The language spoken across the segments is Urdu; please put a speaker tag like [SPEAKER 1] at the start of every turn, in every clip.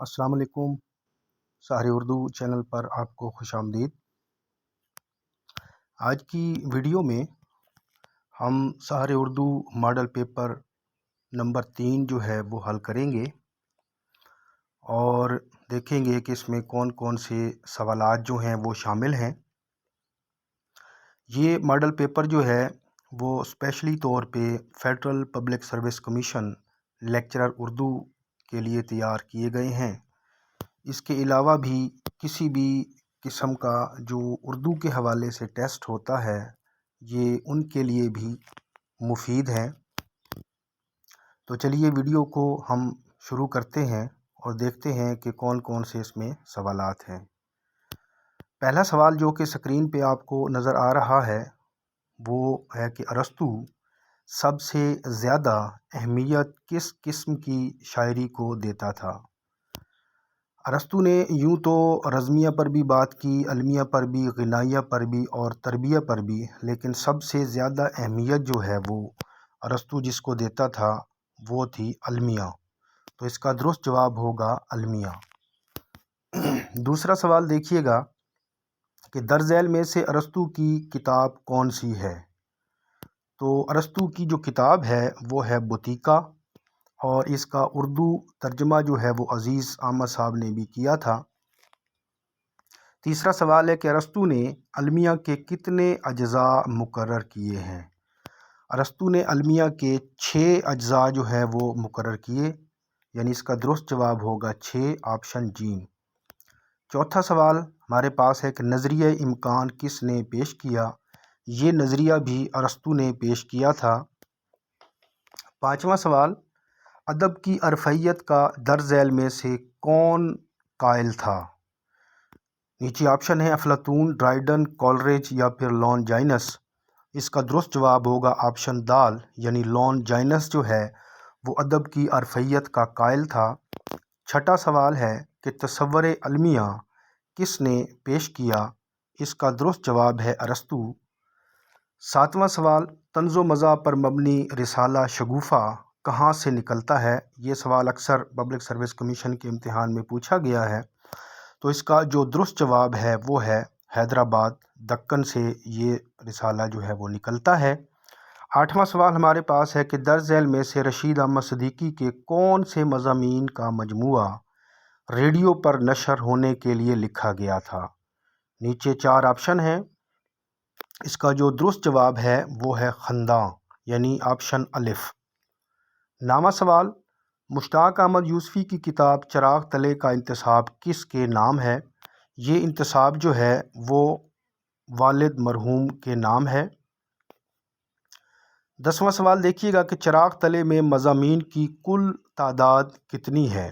[SPEAKER 1] السلام علیکم۔ سحر اردو چینل پر آپ کو خوش آمدید۔ آج کی ویڈیو میں ہم سحر اردو ماڈل پیپر نمبر 3 جو ہے وہ حل کریں گے اور دیکھیں گے کہ اس میں کون کون سے سوالات جو ہیں وہ شامل ہیں۔ یہ ماڈل پیپر جو ہے وہ اسپیشلی طور پہ federal public service commission lecturer Urdu کے لیے تیار کیے گئے ہیں۔ اس کے علاوہ بھی کسی بھی قسم کا جو اردو کے حوالے سے ٹیسٹ ہوتا ہے یہ ان کے لیے بھی مفید ہے۔ تو چلیے ویڈیو کو ہم شروع کرتے ہیں اور دیکھتے ہیں کہ کون کون سے اس میں سوالات ہیں۔ پہلا سوال جو کہ سکرین پہ آپ کو نظر آ رہا ہے وہ ہے کہ ارسطو سب سے زیادہ اہمیت کس قسم کی شاعری کو دیتا تھا؟ ارسطو نے یوں تو رزمیہ پر بھی بات کی، المیہ پر بھی، غنائیہ پر بھی اور تربیہ پر بھی، لیکن سب سے زیادہ اہمیت جو ہے وہ ارسطو جس کو دیتا تھا وہ تھی المیہ۔ تو اس کا درست جواب ہوگا المیہ۔ دوسرا سوال دیکھیے گا کہ درج ذیل میں سے ارسطو کی کتاب کون سی ہے؟ تو ارسطو کی جو کتاب ہے وہ ہے بوتیکا، اور اس کا اردو ترجمہ جو ہے وہ عزیز احمد صاحب نے بھی کیا تھا۔ تیسرا سوال ہے کہ ارسطو نے المیہ کے کتنے اجزاء مقرر کیے ہیں؟ ارسطو نے المیہ کے 6 اجزاء جو ہے وہ مقرر کیے، یعنی اس کا درست جواب ہوگا 6، آپشن جیم۔ چوتھا سوال ہمارے پاس ہے کہ نظریہ امکان کس نے پیش کیا؟ یہ نظریہ بھی ارسطو نے پیش کیا تھا۔ پانچواں سوال ادب کی عرفیت کا درج ذیل میں سے کون قائل تھا؟ نیچے آپشن ہے افلاطون، ڈرائیڈن، کولریج یا پھر لون جائنس۔ اس کا درست جواب ہوگا آپشن دال، یعنی لون جائنس جو ہے وہ ادب کی عرفیت کا قائل تھا۔ چھٹا سوال ہے کہ تصور المیہ کس نے پیش کیا؟ اس کا درست جواب ہے ارسطو۔ ساتواں سوال طنز و مزاح پر مبنی رسالہ شگوفہ کہاں سے نکلتا ہے؟ یہ سوال اکثر پبلک سروس کمیشن کے امتحان میں پوچھا گیا ہے۔ تو اس کا جو درست جواب ہے وہ ہے حیدرآباد، دکن سے یہ رسالہ جو ہے وہ نکلتا ہے۔ آٹھواں سوال ہمارے پاس ہے کہ درج ذیل میں سے رشید احمد صدیقی کے کون سے مضامین کا مجموعہ ریڈیو پر نشر ہونے کے لیے لکھا گیا تھا؟ نیچے 4 آپشن ہیں۔ اس کا جو درست جواب ہے وہ ہے خنداں، یعنی آپشن الف۔ 9واں سوال مشتاق احمد یوسفی کی کتاب چراغ تلے کا انتساب کس کے نام ہے؟ یہ انتساب جو ہے وہ والد مرحوم کے نام ہے۔ 10واں سوال دیکھیے گا کہ چراغ تلے میں مضامین کی کل تعداد کتنی ہے؟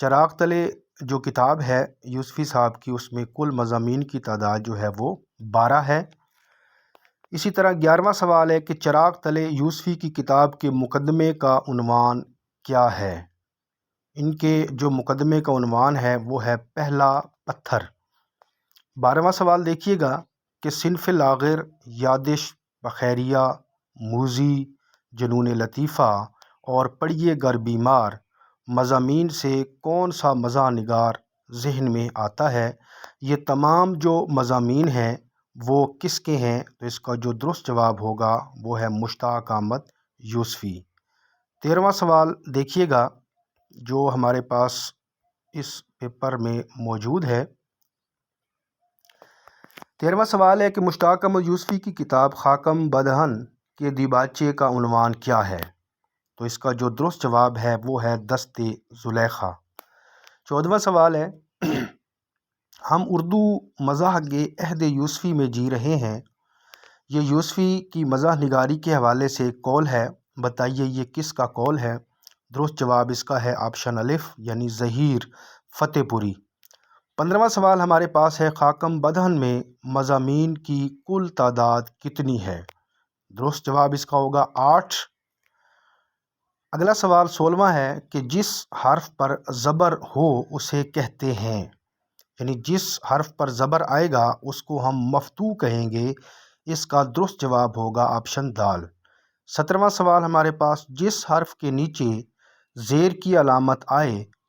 [SPEAKER 1] چراغ تلے جو کتاب ہے یوسفی صاحب کی، اس میں کل مضامین کی تعداد جو ہے وہ 12 ہے۔ اسی طرح 11واں سوال ہے کہ چراغ تلے یوسفی کی کتاب کے مقدمے کا عنوان کیا ہے؟ ان کے جو مقدمے کا عنوان ہے وہ ہے پہلا پتھر۔ 12واں سوال دیکھیے گا کہ صنف لاغر، یادش، بخیریہ، موذی، جنون لطیفہ اور پڑھیے گر بیمار مضامین سے کون سا مزاح نگار ذہن میں آتا ہے؟ یہ تمام جو مضامین ہیں وہ کس کے ہیں؟ تو اس کا جو درست جواب ہوگا وہ ہے مشتاق احمد یوسفی۔ 13واں سوال دیکھیے گا جو ہمارے پاس اس پیپر میں موجود ہے۔ 13واں سوال ہے کہ مشتاق احمد یوسفی کی کتاب خاکم بدہن کے دیباچے کا عنوان کیا ہے؟ تو اس کا جو درست جواب ہے وہ ہے دست زلیخا۔ 14واں سوال ہے ہم اردو مزاح کے عہد یوسفی میں جی رہے ہیں، یہ یوسفی کی مزاح نگاری کے حوالے سے ایک قول ہے، بتائیے یہ کس کا قول ہے؟ درست جواب اس کا ہے آپشن الف، یعنی ظہیر فتح پوری۔ 15واں سوال ہمارے پاس ہے خاکم بدہن میں مضامین کی کل تعداد کتنی ہے؟ درست جواب اس کا ہوگا 8۔ اگلا سوال 16واں ہے کہ جس حرف پر زبر ہو اسے کہتے ہیں، یعنی جس حرف پر زبر آئے گا اس کو ہم مفتوح کہیں گے۔ اس کا درست جواب ہوگا آپشن دال۔ 17واں سوال ہمارے پاس جس حرف کے نیچے زیر کی علامت آئے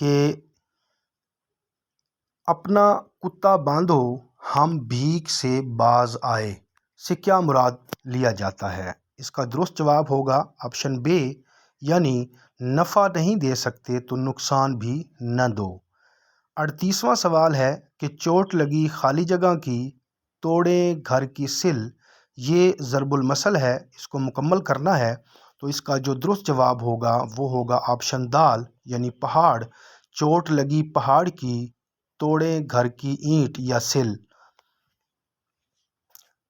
[SPEAKER 1] کہ اپنا کتا باندھو ہم بھیک سے باز آئے سے کیا مراد لیا جاتا ہے؟ اس کا درست جواب ہوگا آپشن بے، یعنی نفع نہیں دے سکتے تو نقصان بھی نہ دو۔ 38واں سوال ہے کہ چوٹ لگی خالی جگہ کی توڑیں گھر کی سل، یہ ضرب المثل ہے، اس کو مکمل کرنا ہے تو اس کا جو درست جواب ہوگا وہ ہوگا آپشن دال، یعنی پہاڑ۔ چوٹ لگی پہاڑ کی توڑیں گھر کی اینٹ یا سل۔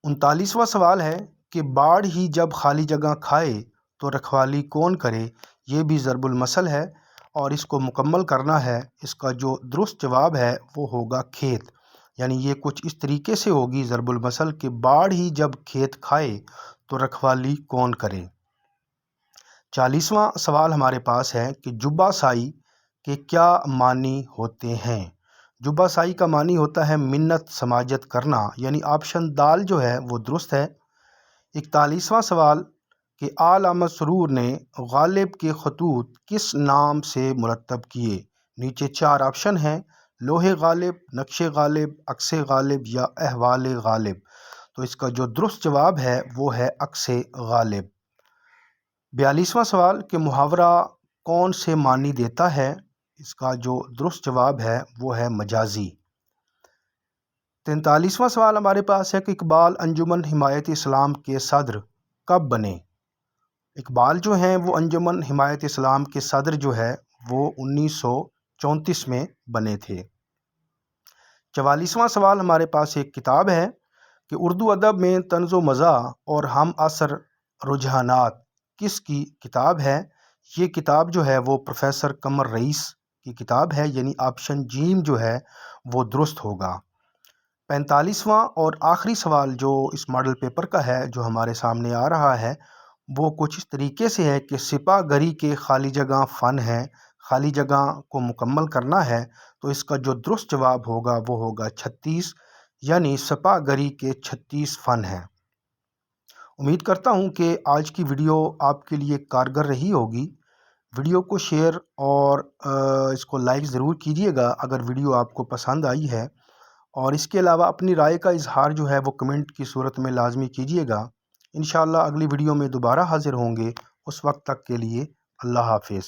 [SPEAKER 1] 39واں سوال ہے کہ باڑ ہی جب خالی جگہ کھائے تو رکھوالی کون کرے، یہ بھی ضرب المثل ہے اور اس کو مکمل کرنا ہے۔ اس کا جو درست جواب ہے وہ ہوگا کھیت، یعنی یہ کچھ اس طریقے سے ہوگی ضرب المثل کہ باڑ ہی جب کھیت کھائے تو رکھوالی کون کرے۔ 40واں سوال ہمارے پاس ہے کہ جبہ سائی کے کیا معنی ہوتے ہیں؟ جبہ سائی کا معنی ہوتا ہے منت سماجت کرنا، یعنی آپشن دال جو ہے وہ درست ہے۔ 41واں سوال کہ آل احمد سرور نے غالب کے خطوط کس نام سے مرتب کیے؟ نیچے 4 آپشن ہیں: لوح غالب، نقش غالب، عکس غالب یا احوال غالب۔ تو اس کا جو درست جواب ہے وہ ہے عکس غالب۔ 42واں سوال کہ محاورہ کون سے معنی دیتا ہے؟ اس کا جو درست جواب ہے وہ ہے مجازی۔ 43واں سوال ہمارے پاس ہے کہ اقبال انجمن حمایت اسلام کے صدر کب بنے؟ اقبال جو ہیں وہ انجمن حمایت اسلام کے صدر جو ہے وہ 1934 میں بنے تھے۔ 44واں سوال ہمارے پاس ایک کتاب ہے کہ اردو ادب میں طنز و مزاح اور ہم عصر رجحانات کس کی کتاب ہے؟ یہ کتاب جو ہے وہ پروفیسر قمر رئیس کی کتاب ہے، یعنی آپشن جیم جو ہے وہ درست ہوگا۔ 45واں اور آخری سوال جو اس ماڈل پیپر کا ہے جو ہمارے سامنے آ رہا ہے وہ کچھ اس طریقے سے ہے کہ سپاہ گری کے خالی جگہ فن ہے، خالی جگہ کو مکمل کرنا ہے تو اس کا جو درست جواب ہوگا وہ ہوگا 36، یعنی سپاہ گری کے 36 فن ہیں۔ امید کرتا ہوں کہ آج کی ویڈیو آپ کے لیے کارگر رہی ہوگی۔ ویڈیو کو شیئر اور اس کو لائک ضرور کیجیے گا اگر ویڈیو آپ کو پسند آئی ہے، اور اس کے علاوہ اپنی رائے کا اظہار جو ہے وہ کمنٹ کی صورت میں لازمی کیجیے گا۔ انشاءاللہ اگلی ویڈیو میں دوبارہ حاضر ہوں گے، اس وقت تک کے لیے اللہ حافظ۔